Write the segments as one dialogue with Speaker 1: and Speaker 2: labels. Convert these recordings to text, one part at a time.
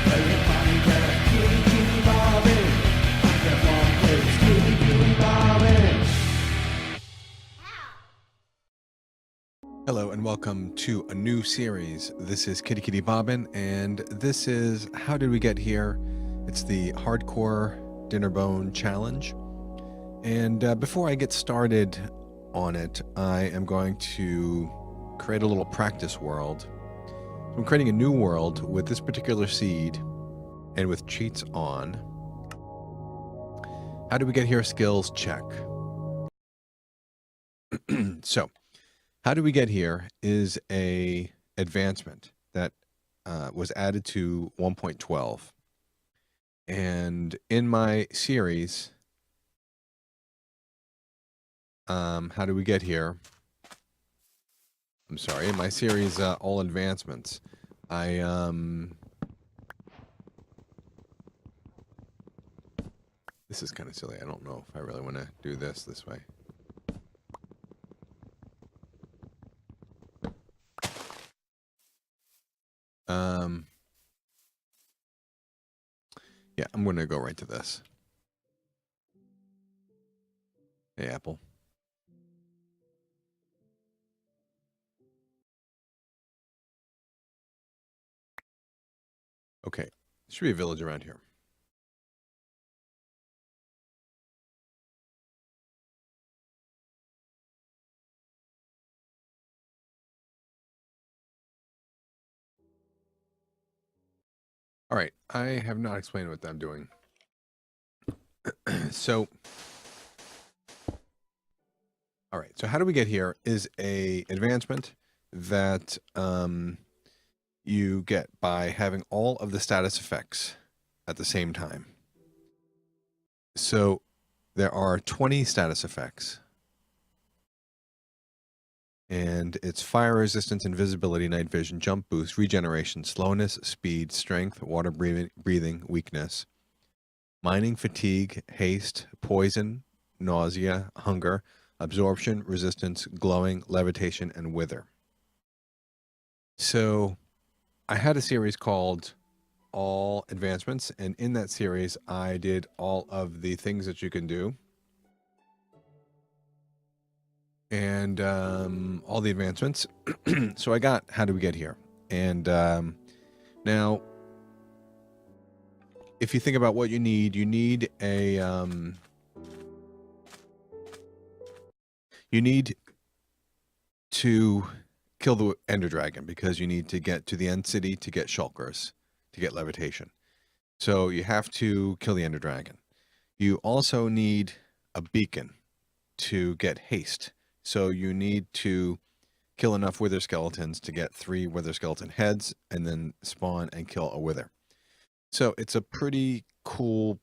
Speaker 1: Playing Minecraft, kitty kitty bobbing. Minecraft long plays, kitty kitty bobbing.
Speaker 2: Hello and welcome to a new series. This is Kitty Kitty Bobbin, and this is How Did We Get Here? It's the Hardcore Dinnerbone Challenge. And before I get started on it, I am going to create a little practice world. I'm creating a new world with this particular seed and with cheats on. How did we get here? Skills check. So, how did we get here is a advancement that was added to 1.12. And in my series, how do we get here? I'm sorry, in my series, all advancements, this is kind of silly. I don't know if I really want to do this way. Yeah, I'm going to go right to this. Hey, Apple. Okay, there should be a village around here. All right, I have not explained what I'm doing. So, all right, so how do we get here is a advancement that you get by having all of the status effects at the same time. So there are 20 status effects. And it's fire resistance, invisibility, night vision, jump boost, regeneration, slowness, speed, strength, water breathing, weakness, mining, fatigue, haste, poison, nausea, hunger, absorption, resistance, glowing, levitation, and wither. So I had a series called All Advancements, and in that series I did all of the things that you can do. And all the advancements. So I got how do we get here? And now, if you think about what you need a you need to kill the Ender Dragon, because you need to get to the end city to get shulkers, to get levitation. So you have to kill the Ender Dragon. You also need a beacon to get haste. So you need to kill enough wither skeletons to get 3 wither skeleton heads and then spawn and kill a wither. So it's a pretty cool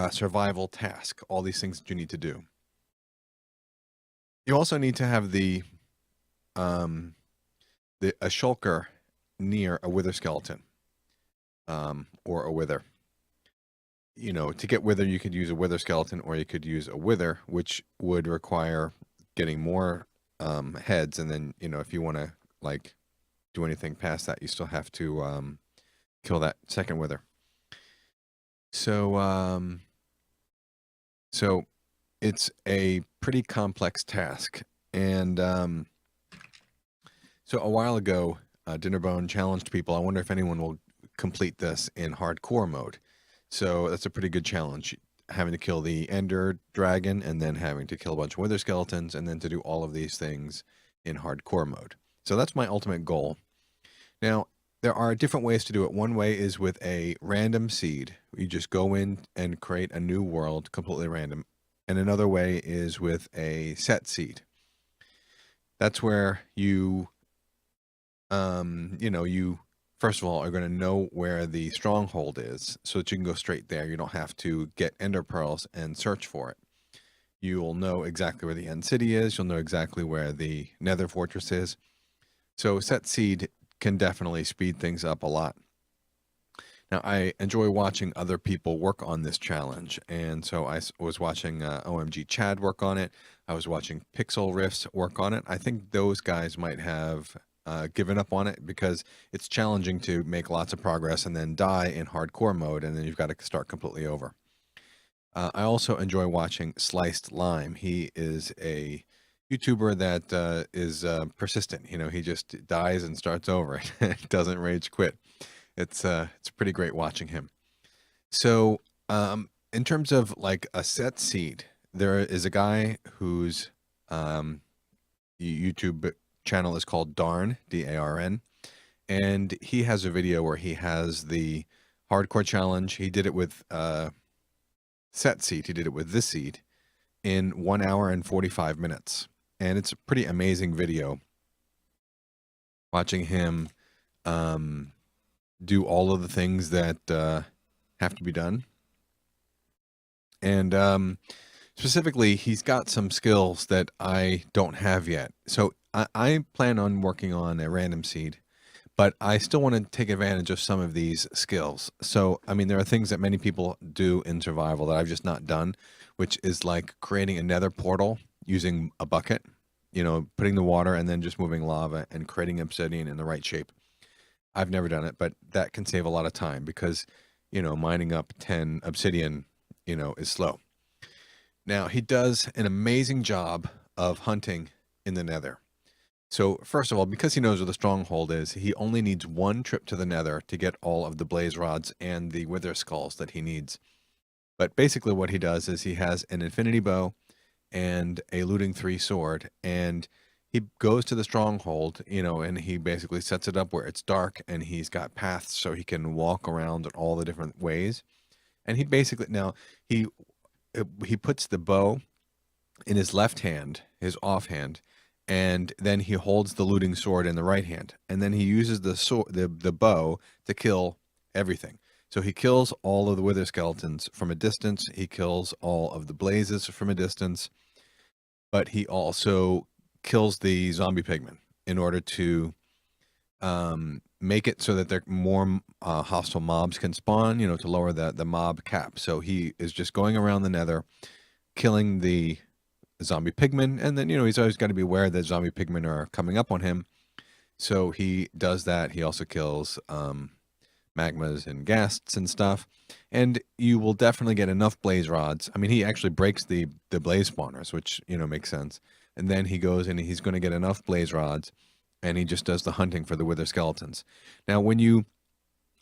Speaker 2: survival task, all these things that you need to do. You also need to have a shulker near a wither skeleton, or a wither. You know, to get wither, you could use a wither skeleton, or you could use a wither, which would require getting more heads. And then, you know, if you want to like do anything past that, you still have to kill that second wither. So so it's a pretty complex task. And so a while ago, Dinnerbone challenged people. I wonder if anyone will complete this in hardcore mode. So that's a pretty good challenge, having to kill the Ender Dragon and then having to kill a bunch of wither skeletons and then to do all of these things in hardcore mode. So that's my ultimate goal. Now, there are different ways to do it. One way is with a random seed. You just go in and create a new world, completely random. And another way is with a set seed. That's where you, you first of all are going to know where the stronghold is, so that you can go straight there. You don't have to get ender pearls and search for it. You will know exactly where the end city is. You'll know exactly where the Nether fortress is. So set seed can definitely speed things up a lot. Now, I enjoy watching other people work on this challenge, and so I was watching OMGChad work on it. I was watching Pixlriffs work on it. I think those guys might have given up on it because it's challenging to make lots of progress and then die in hardcore mode, and then you've got to start completely over. I also enjoy watching Sliced Lime. He is a YouTuber that is persistent. You know, he just dies and starts over. It doesn't rage quit. It's pretty great watching him. So in terms of like a set seed, there is a guy whose YouTube channel is called Darn, D-A-R-N, and he has a video where he has the hardcore challenge. He did it with set seed. He did it with this seed in 1 hour and 45 minutes. And it's a pretty amazing video watching him do all of the things that have to be done. And specifically, he's got some skills that I don't have yet. So I plan on working on a random seed, but I still want to take advantage of some of these skills. So, I mean, there are things that many people do in survival that I've just not done, which is like creating a nether portal using a bucket, you know, putting the water and then just moving lava and creating obsidian in the right shape. I've never done it, but that can save a lot of time because, you know, mining up 10 obsidian, you know, is slow. Now, he does an amazing job of hunting in the nether. So first of all, because he knows where the stronghold is, he only needs one trip to the nether to get all of the blaze rods and the wither skulls that he needs. But basically what he does is he has an infinity bow and a looting 3 sword, and he goes to the stronghold, you know, and he basically sets it up where it's dark and he's got paths so he can walk around in all the different ways. And he basically, now he puts the bow in his left hand, his offhand, and then he holds the looting sword in the right hand, and then he uses the sword, the bow, to kill everything. So he kills all of the wither skeletons from a distance. He kills all of the blazes from a distance, but he also kills the zombie pigmen in order to make it so that there more hostile mobs can spawn, you know, to lower the mob cap. So he is just going around the nether, killing the zombie pigmen, and then, you know, he's always got to be aware that zombie pigmen are coming up on him. So he does that. He also kills magmas and ghasts and stuff, and you will definitely get enough blaze rods. I mean, he actually breaks the blaze spawners, which, you know, makes sense. And then he goes and he's going to get enough blaze rods, and he just does the hunting for the wither skeletons. Now, when you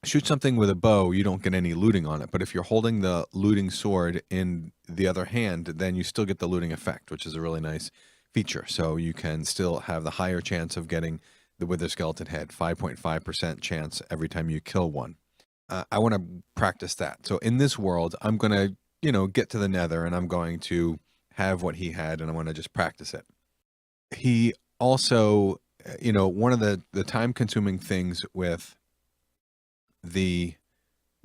Speaker 2: shoot something with a bow, you don't get any looting on it, but if you're holding the looting sword in the other hand, then you still get the looting effect, which is a really nice feature. So you can still have the higher chance of getting the wither skeleton head, 5.5% chance every time you kill one. I want to practice that. So in this world, I'm going to, you know, get to the nether, and I'm going to have what he had, and I want to just practice it. He also, you know, one of the time-consuming things with the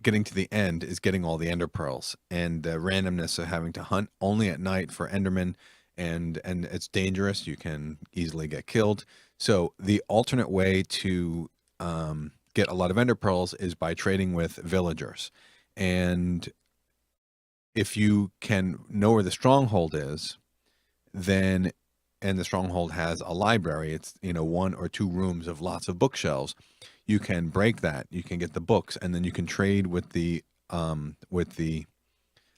Speaker 2: getting to the end is getting all the ender pearls, and the randomness of having to hunt only at night for endermen, and it's dangerous. You can easily get killed. So the alternate way to get a lot of ender pearls is by trading with villagers. And if you can know where the stronghold is, then, and the stronghold has a library, it's, you know, 1 or 2 rooms of lots of bookshelves, you can break that, you can get the books, and then you can trade with the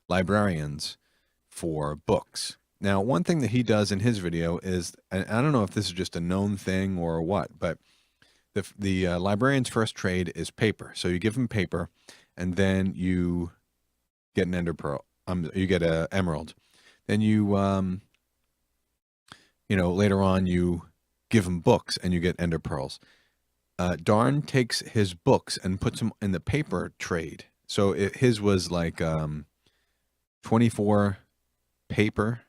Speaker 2: librarians for books. Now, one thing that he does in his video is, and I don't know if this is just a known thing or what, but the librarian's first trade is paper. So you give him paper, and then you get an ender pearl. You get an emerald. Then you, you know, later on you give him books, and you get ender pearls. Darn takes his books and puts them in the paper trade. So his was like 24 paper,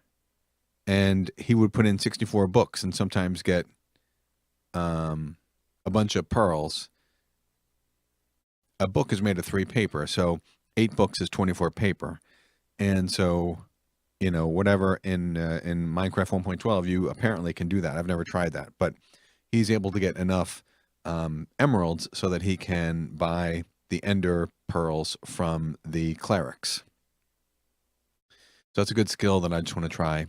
Speaker 2: and he would put in 64 books and sometimes get a bunch of pearls. A book is made of 3 paper, so 8 books is 24 paper. And so, you know, whatever in Minecraft 1.12, you apparently can do that. I've never tried that, but he's able to get enough emeralds so that he can buy the ender pearls from the clerics. So that's a good skill that I just want to try.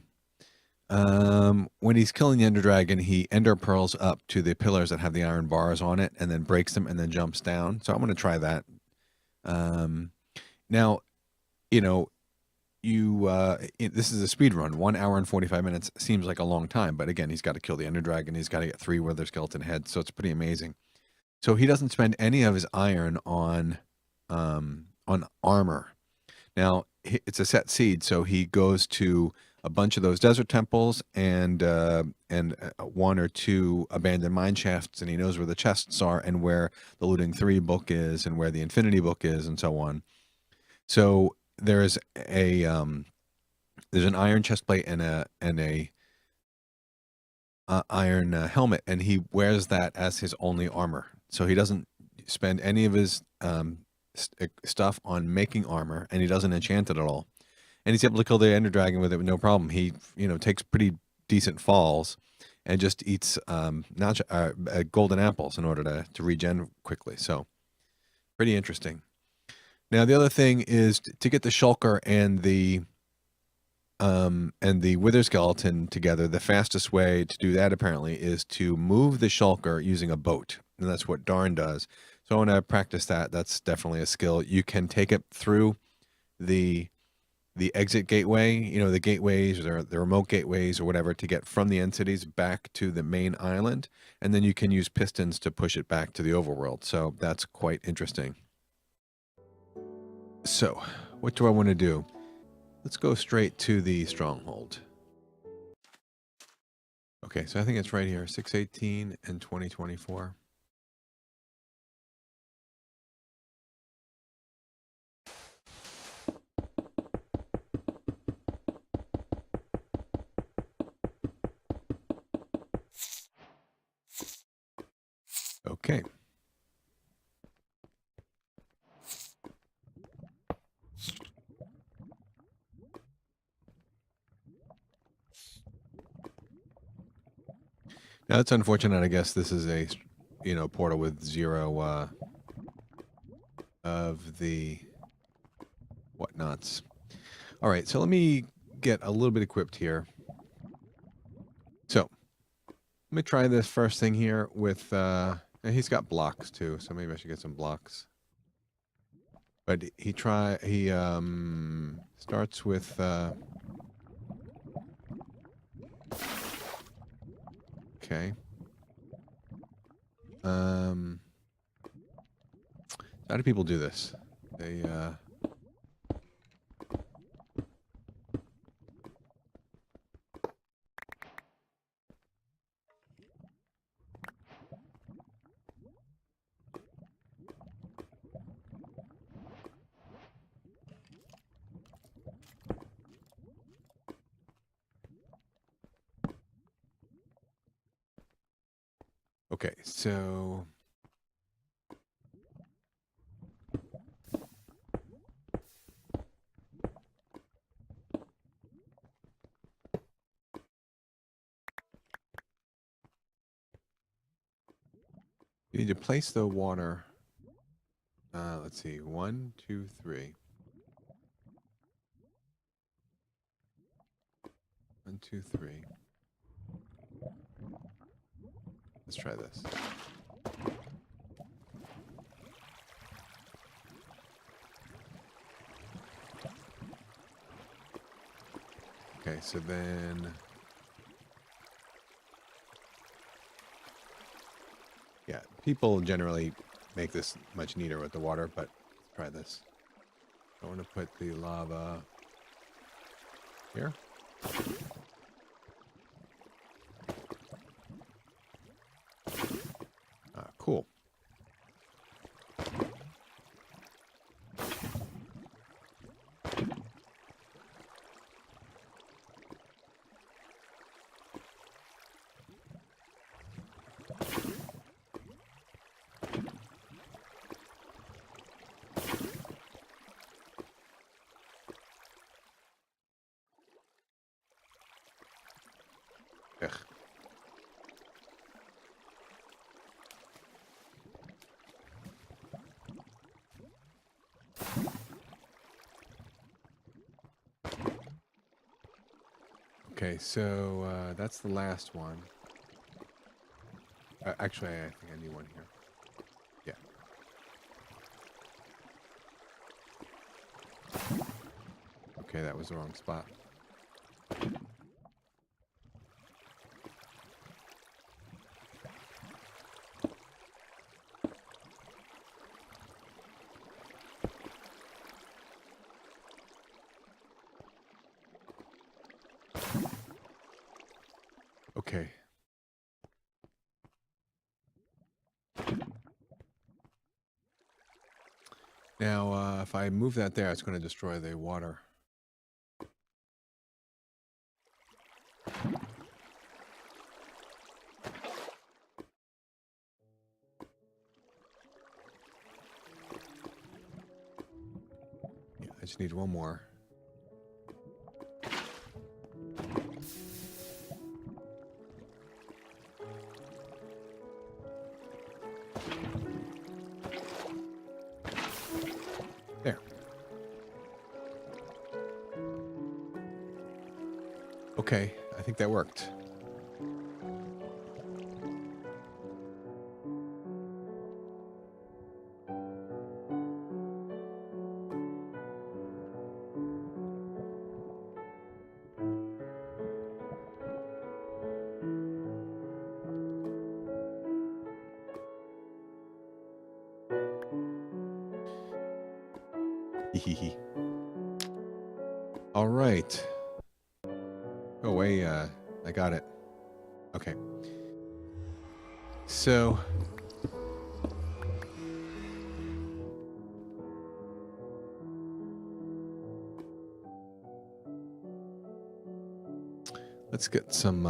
Speaker 2: When he's killing the Ender Dragon, he Ender Pearls up to the pillars that have the iron bars on it, and then breaks them, and then jumps down. So I'm going to try that. Now, you know, this is a speed run. 1 hour and 45 minutes seems like a long time, but again, he's got to kill the Ender Dragon. He's got to get 3 Wither Skeleton heads, so it's pretty amazing. So he doesn't spend any of his iron on armor. Now it's a set seed, so he goes to a bunch of those desert temples and 1 or 2 abandoned mine shafts, and he knows where the chests are and where the Looting 3 book is and where the Infinity book is and so on. So there's an iron chestplate and a iron helmet, and he wears that as his only armor. So he doesn't spend any of his stuff on making armor, and he doesn't enchant it at all. And he's able to kill the Ender Dragon with it with no problem. He, takes pretty decent falls and just eats golden apples in order to regen quickly. So pretty interesting. Now the other thing is to get the Shulker and the Wither Skeleton together. The fastest way to do that apparently is to move the Shulker using a boat, and that's what Darn does. So I want to practice that. That's definitely a skill. You can take it through the exit gateway, the gateways or the remote gateways or whatever, to get from the end cities back to the main island, and then you can use pistons to push it back to the overworld. So that's quite interesting. So what do I want to do? Let's go straight to the Stronghold. Okay, so I think it's right here, 618 and 2024. Okay. Now it's unfortunate. I guess this is a, portal with 0 of the whatnots. All right, so let me get a little bit equipped here. So let me try this first thing here with. He's got blocks too, so maybe I should get some blocks. But he starts with. Okay. How do people do this? They Okay, so you need to place the water. Let's see, 1, 2, 3. 1, 2, 3. Let's try this. Okay, so then. Yeah, people generally make this much neater with the water, but let's try this. I want to put the lava here. Cool. Okay, so that's the last one. Actually, I think I need one here. Yeah. Okay, that was the wrong spot. Okay. Now, if I move that there, it's going to destroy the water. Yeah, I just need one more. There. Okay, I think that worked. Hehehe. All right. Go away. I got it. Okay. So let's get some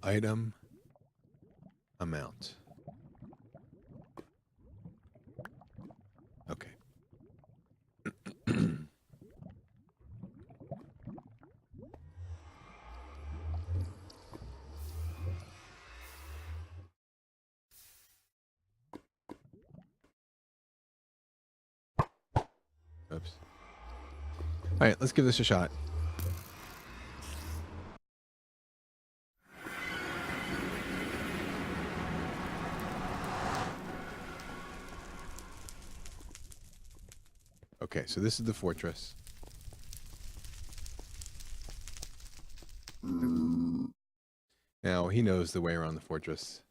Speaker 2: item amount. Okay. Oops. All right, let's give this a shot. Okay, so this is the fortress. Now, he knows the way around the fortress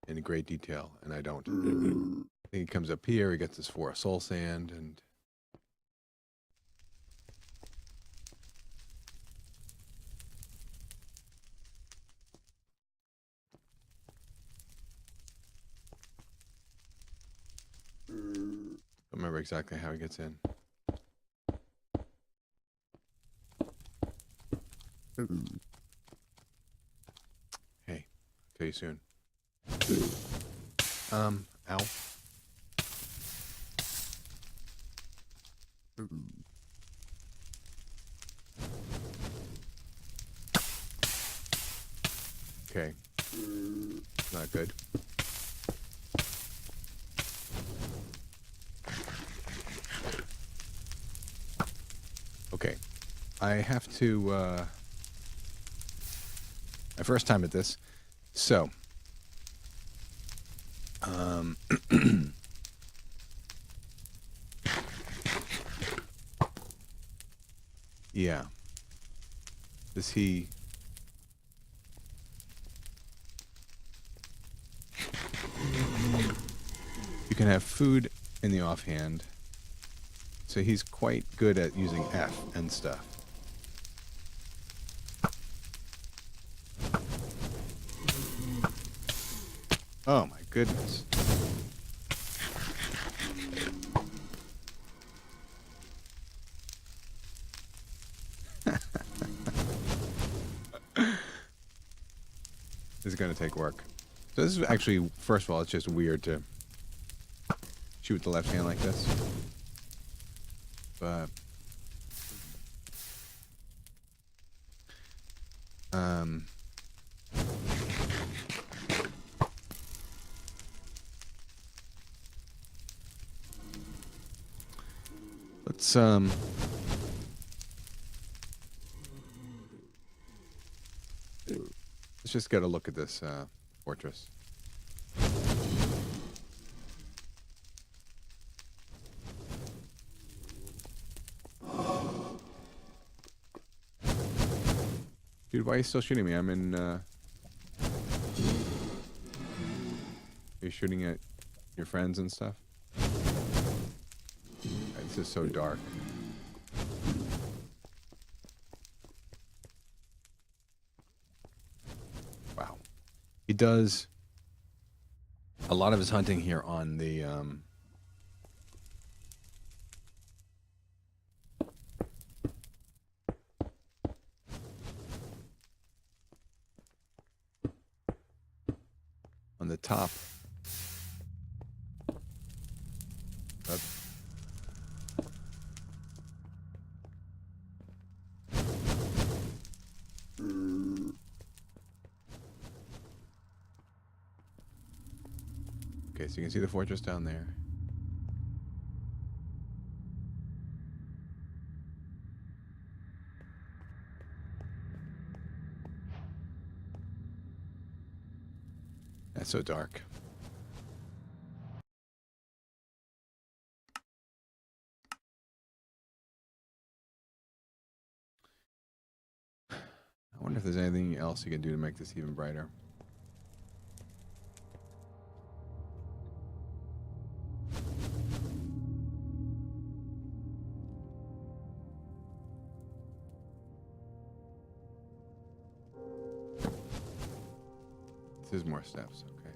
Speaker 2: in great detail, and I don't. I think he comes up here, he gets his 4 soul sand, and... don't remember exactly how he gets in. Hey, tell you soon. Ow. Okay. Not good. Okay. I have to, my first time at this. So. Yeah. Does he... You can have food in the offhand. So he's quite good at using F and stuff. Oh my goodness. This is going to take work. So this is actually, first of all, it's just weird to shoot with the left hand like this. But um, let's just get a look at this fortress. Dude, why are you still shooting me? I'm in, you're shooting at your friends and stuff? This is so dark. Wow. He does a lot of his hunting here on the, top. Okay, so you can see the fortress down there. That's so dark. I wonder if there's anything else you can do to make this even brighter. There's more steps, okay.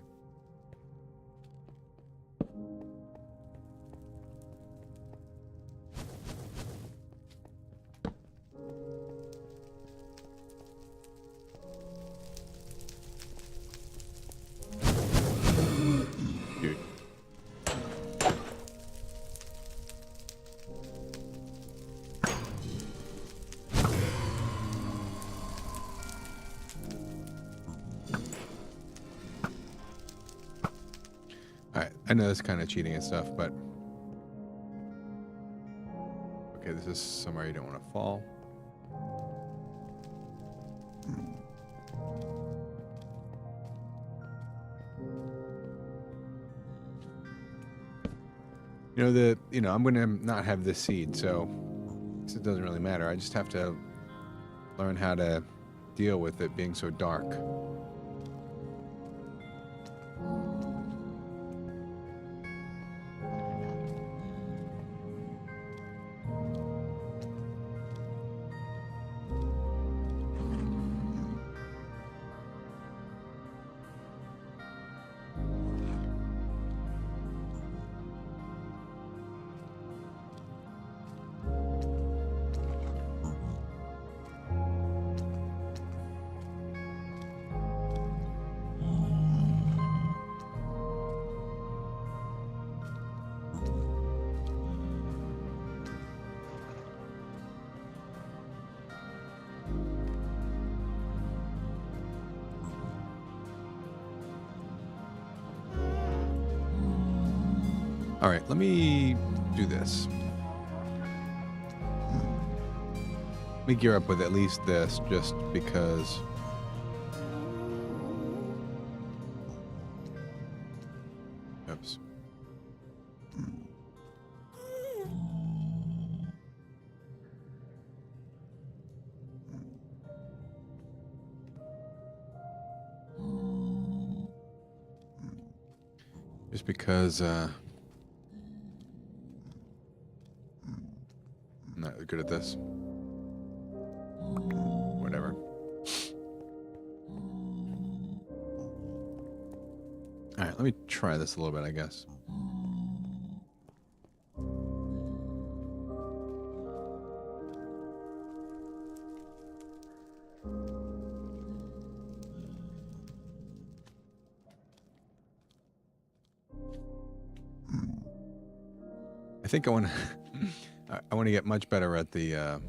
Speaker 2: Dude. I know that's kind of cheating and stuff, but okay, this is somewhere you don't want to fall. I'm going to not have this seed, so it doesn't really matter. I just have to learn how to deal with it being so dark. All right, let me do this. Let me gear up with at least this, just because. Oops. Just because, I'm not good at this. Whatever. All right, let me try this a little bit, I guess. I think I want to I want to get much better at the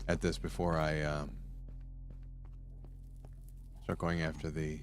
Speaker 2: at this before I start going after the.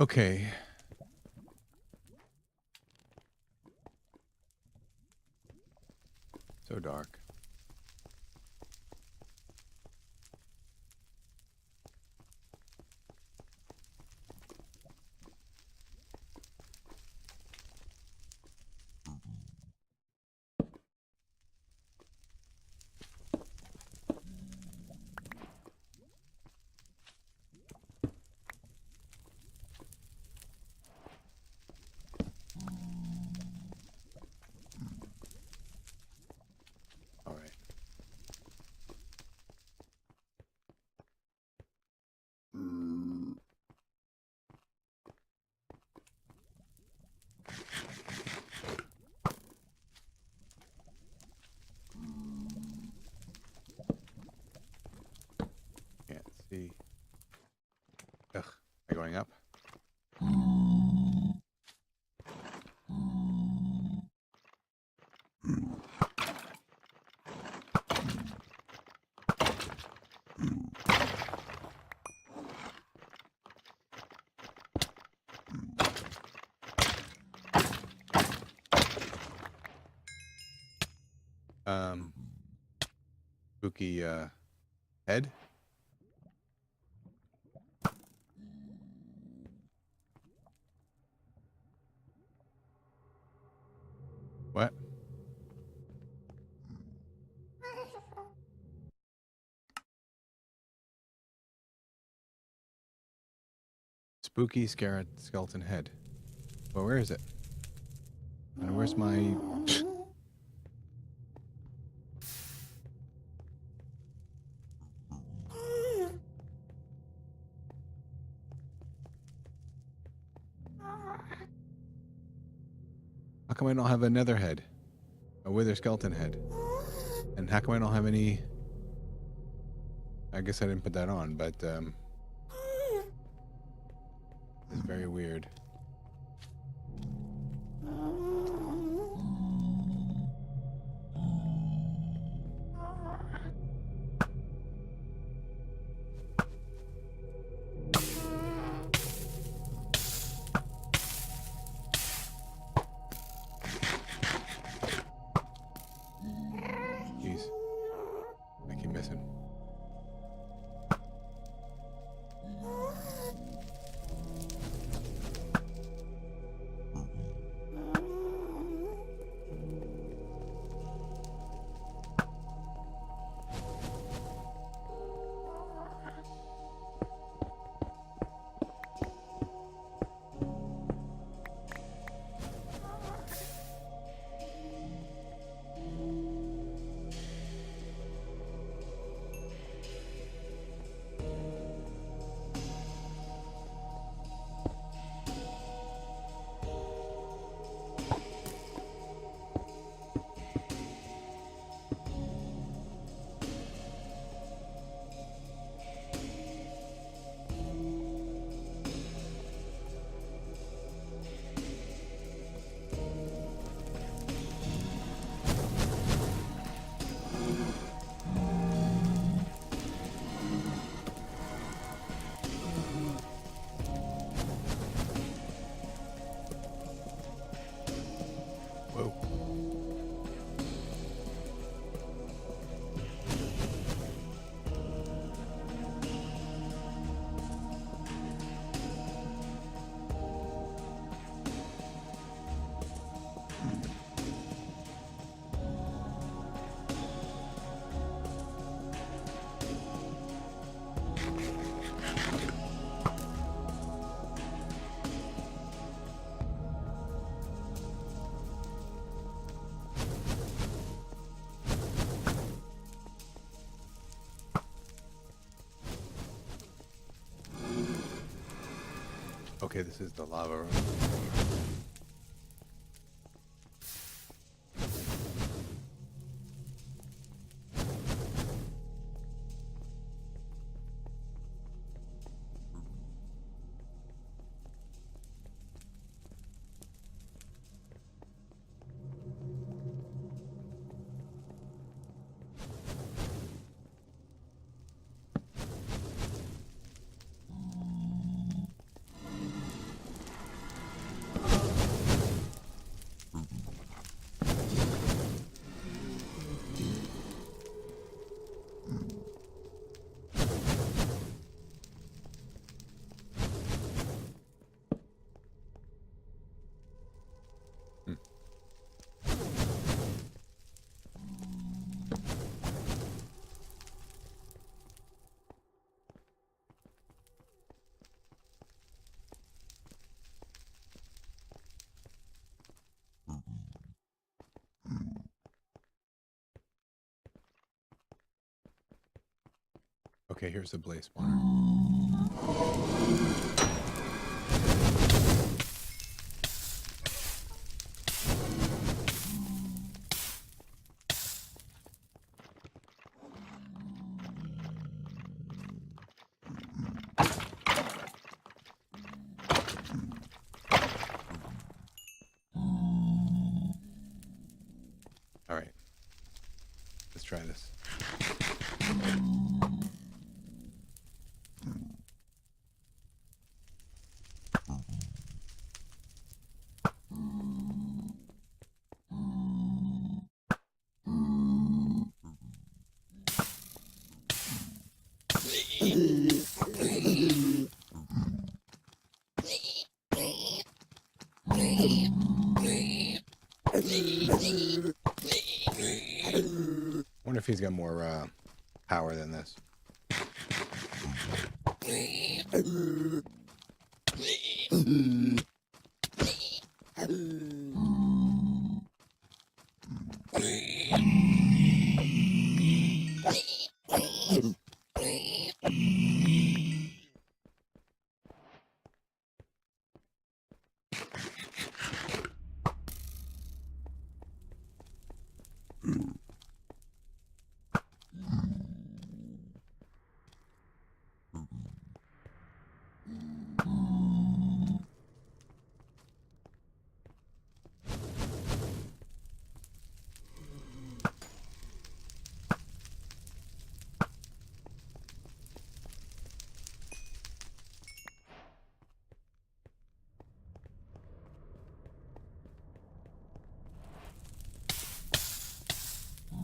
Speaker 2: Okay. So dark. All right. Can't see. Ugh. Am I going up? Spooky head. What? Spooky skeleton head. Well, where is it? And where's my... How come I don't have a nether head? A wither skeleton head? And how come I don't have any... I guess I didn't put that on, but it's very weird. Jeez. I keep missing. Okay, this is the lava room. Okay, here's the blaze spawner. All right, let's try this. Wonder if he's got more power than this.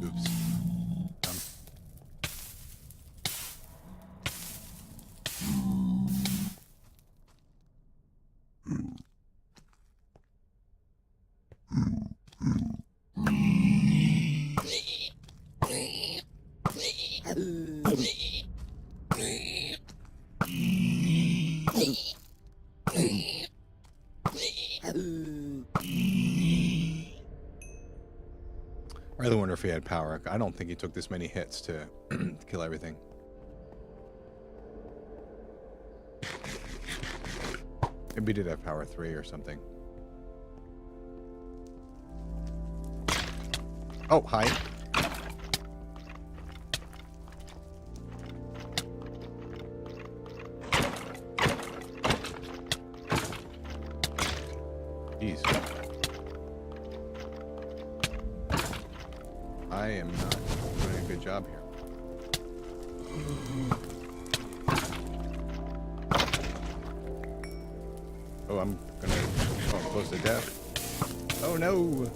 Speaker 2: Oops. I really wonder if he had power. I don't think he took this many hits to kill everything. Maybe he did have power 3 or something. Oh, hi. Jeez. I am not doing a good job here. Oh, I'm close to death. Oh no!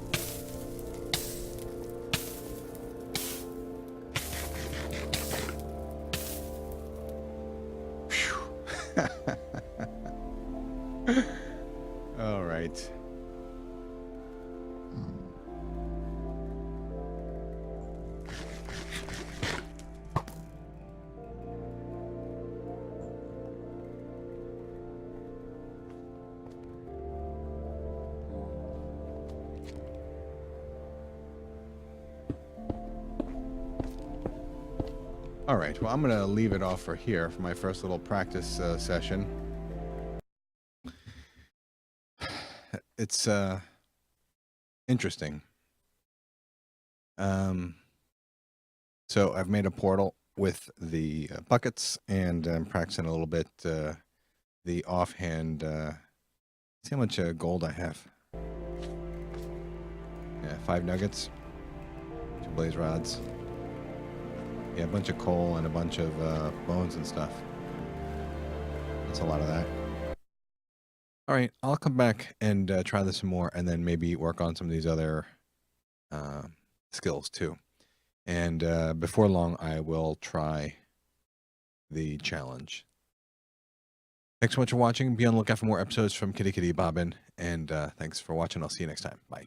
Speaker 2: All right. All right, well, I'm going to leave it off for here for my first little practice session. it's interesting. So I've made a portal with the buckets, and I'm practicing a little bit the offhand. See how much gold I have. Yeah, 5 nuggets, 2 blaze rods. Yeah, a bunch of coal and a bunch of bones and stuff. That's a lot of that. All right, I'll come back and try this some more, and then maybe work on some of these other skills too. And before long, I will try the challenge. Thanks so much for watching. Be on the lookout for more episodes from Kitty Kitty Bobbin. And thanks for watching. I'll see you next time. Bye.